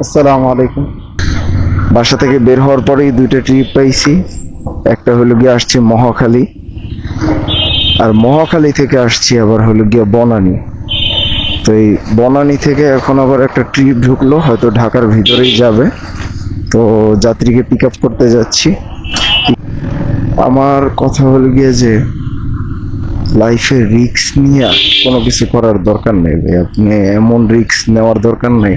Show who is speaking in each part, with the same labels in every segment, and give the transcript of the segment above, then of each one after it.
Speaker 1: আসসালামু আলাইকুম। বাসা থেকে বের হওয়ার পরেই দুইটা ট্রিপ পাইছি। একটা হলো গিয়ে আসছি মহাখালী, আর মহাখালী থেকে আসছি আবার হলো গিয়ে বনানী। তো এই বনানী থেকে এখন আবার একটা ট্রিপ ঢুকলো, হয়তো ঢাকার ভিতরেই যাবে। তো যাত্রীকে পিক আপ করতে যাচ্ছি। আমার কথা হলো গিয়ে যে লাইফে রিস্ক নিয়ে কোনো কিছু করার দরকার নেই ভাই। আপনি এমন রিস্ক নেওয়ার দরকার নেই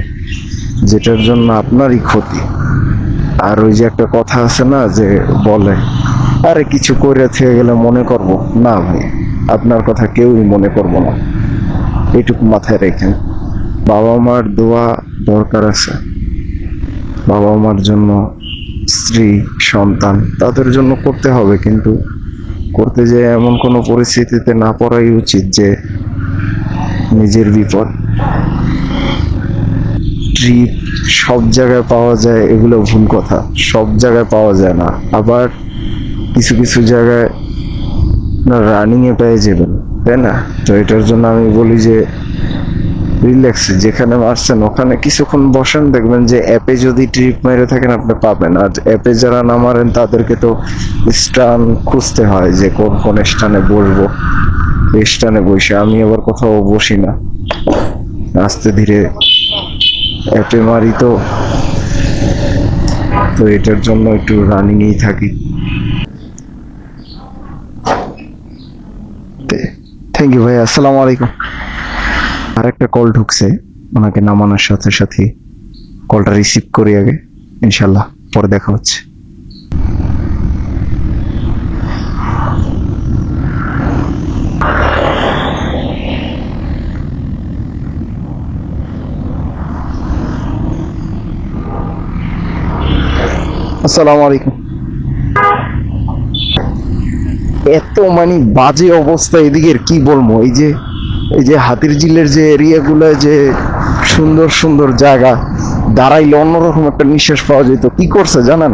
Speaker 1: যেটার জন্য আপনারই ক্ষতি। আর ওই যে একটা কথা আছে না, যে বলে আরে কিছু করে থেকে গেলে মনে করব না ভাই, আপনার কথা কেউই মনে করব না, এইটুকু মাথায় রেখেন। বাবা মার দোয়া দরকার আছে, বাবা মার জন্য, স্ত্রী সন্তান তাদের জন্য করতে হবে, কিন্তু করতে যে এমন কোনো পরিস্থিতিতে না পড়াই উচিত যে নিজের বিপদ। ট্রিপ সব জায়গায় পাওয়া যায় এগুলো ভুল কথা, সব জায়গায় পাওয়া যায় না। আবার কিছু কিছু জায়গায় না রানিং এ পেয়ে যাবেন, তাই না? তো এটার জন্য আমি বলি যে রিল্যাক্সে যেখানে মারছেন ওখানে কিছুক্ষণ বসেন, দেখবেন যে অ্যাপে যদি ট্রিপ মেরে থাকেন আপনি পাবেন। আর অ্যাপে যারা না মারেন তাদেরকে তো স্টান খুঁজতে হয়, যে কোন কোন স্টানে বসবো। স্টানে বসে আমি আবার কোথাও বসি না, আস্তে ধীরে অ্যাপে মারি। তো তো এটার জন্য একটু রানিং এই থাকি। থ্যাংক ইউ ভাই, আসসালামু আলাইকুম। আর একটা কল ঢুকছে, ওনাকে নামানোর সাথে সাথে কলটা রিসিভ করি আগে, ইনশাল্লাহ পরে দেখা হচ্ছে। আসসালামু আলাইকুম। এত মানে বাজে অবস্থা এদিকের, কি বলবো। এই যে হাতিরঝিলের যে এরিয়াগুলো, যে সুন্দর সুন্দর জায়গা, দাঁড়াইলে অন্যরকম একটা নিঃশ্বাস পাওয়া যেত। কি করছে জানেন?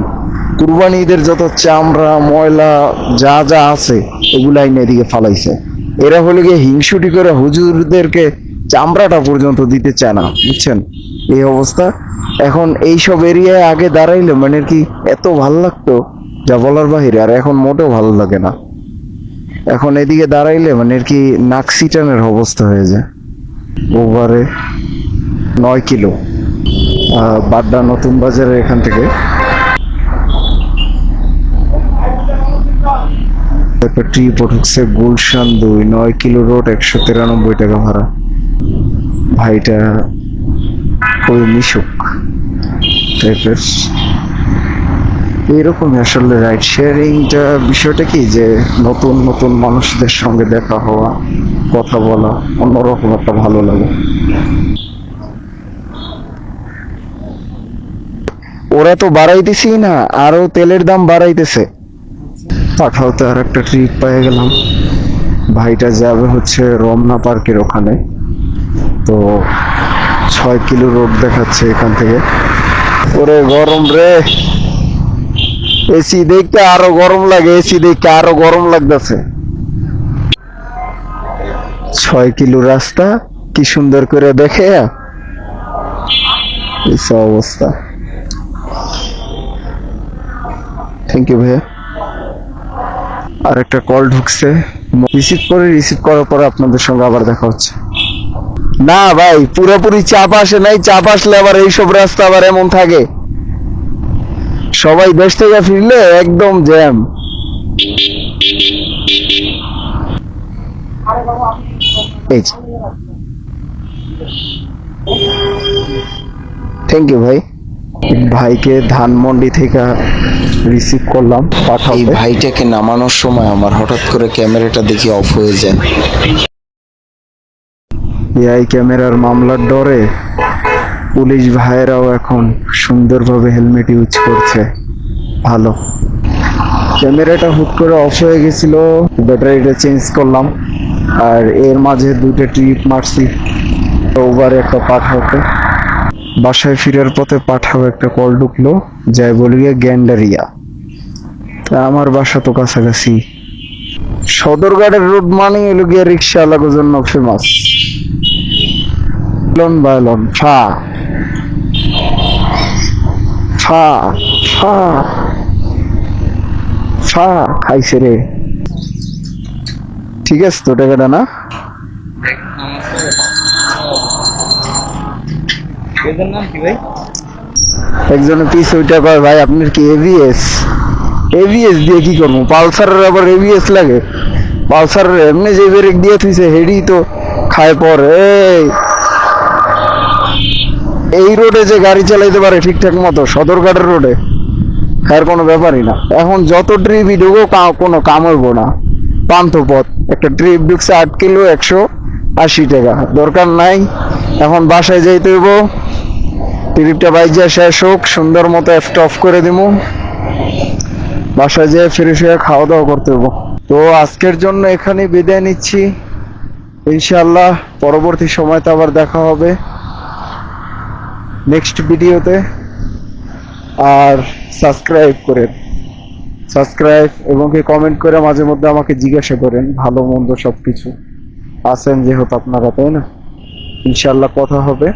Speaker 1: কুরবানি ঈদের যত চামড়া ময়লা যা যা আছে এগুলাই না এদিকে ফালাইছে। এরা হলে গিয়ে হিংসুটি করে হুজুরদেরকে চামড়াটা পর্যন্ত দিতে চায় না, বুঝছেন এই অবস্থা। এখন এইসব এরিয়ায় আগে দাঁড়াইলে মানে কি এত ভাল লাগতো যা বলার বাহিরে, আর এখন মোটেও ভালো লাগে না। এখন এদিকে দাঁড়াইলে মানে আর কি নাক সিটানের অবস্থা হয়ে যায়। ওভারে 9 কিলো, বাড্ডা নতুন বাজারের এখান থেকে একটা ট্রিপ উঠছে গুলশান 2, 9 কিলো রোড, 193 টাকা ভাড়া। ভাইটা খুবই মিশুক টাইপের। এইরকমই আসলে রাইড শেয়ারিংটা, বিষয়টা কি যে নতুন নতুন মানুষদের সঙ্গে দেখা হওয়া, কথা বলা, অন্যরকম একটা ভালো লাগে। ওরা তো বাড়াইতেছি না, আরো তেলের দাম বাড়াইতেছে। পাঠাওতে আর একটা ট্রিপ পেয়ে গেলাম। ভাইটা যাবে হচ্ছে রমনা পার্কের ওখানে। তো 6 কিলো রোড দেখাচ্ছে এখান থেকে। ওরে গরম রে, এসি দেখতে আরো গরম লাগে, এসি দেখতে আরো গরম লাগতেছে। 6 কিলো রাস্তা কি সুন্দর করে দেখে অবস্থা। থ্যাংক ইউ ভাইয়া। আর একটা কল ঢুকছে, রিসিভ করার পরে আপনাদের সঙ্গে আবার দেখা হচ্ছে। না ভাই, পুরোপুরি চাপ আসে নাই। চাপ আসলে আবার এইসব রাস্তা আবার এমন থাকে, সবাই দেশ থেকে ফিরলে একদম জ্যাম। থ্যাংক ইউ ভাই। ভাইকে ধানমন্ডি থেকে রিসিভ করলাম, পাঠাও। এই ভাইটাকে নামানোর সময় আমার হঠাৎ করে ক্যামেরাটা দেখি অফ হয়ে যায়। এই ক্যামেরার মামলার ডরে পুলিশ ভাইয়েরাও এখন সুন্দরভাবে হেলমেট ইউজ করছে। ভালো। ক্যামেরাটা হুট করে অফ হয়ে গেছিল, ব্যাটারিটা চেঞ্জ করলাম। আর এর মাঝে দুটো ট্রিপ মারছি। ওভারে একটা পাঠাওতে, বাসায় ফিরার পথে পাঠাও একটা কল ঢুকলো, যাই বলি গিয়ে গ্যান্ডারিয়া। তা আমার বাসা তো কাছাকাছি। সদরঘাটের রোড মানে এলো গিয়ে রিক্সাওয়ালার জন্য ফেমাস। লন বাই লন ফা ফা ফা ফা খাইছে রে। ঠিক আছে তো টাকাটা না? একজনের পিস ওইটা কয় ভাই আপনার কি এভিএস? এভিএস দিয়ে কি করবো? পালসারের আবার এভিএস লাগে? পালসারের এমনি যে ব্রেক দিয়ে থুইছে হেডি তো খায় পর। এই রোডে যে গাড়ি চালাইতে পারে ঠিকঠাক মতো, সদরঘাটের রোডে, খায়ের কোনো ব্যাপারই না। এখন যত ট্রিপই ঢুকো কোনো কাম হইব না। পান্থ পথ, একটা ট্রিপ ঢুকছে 8 কিলো 180 টাকা, দরকার নাই। এখন বাসায় যাইতে হইব, ট্রিপটা বাইজা শেষ হোক, সুন্দর মতো অ্যাপটা অফ করে দিব, বাসায় যেয়ে ফ্রেশ হয়ে খাওয়া দাওয়া করতে হইব। তো আজকের জন্য এখানেই বিদায় নিচ্ছি, ইনশাআল্লাহ পরবর্তী সময়তে আবার দেখা হবে নেক্সট ভিডিওতে। আর সাবস্ক্রাইব এবং কি কমেন্ট করে মাঝে মধ্যে আমাকে জিজ্ঞাসা করেন ভালো মন্দ সবকিছু, আছেন যেহেতু আপনারা, তাই না? ইনশাআল্লাহ কথা হবে।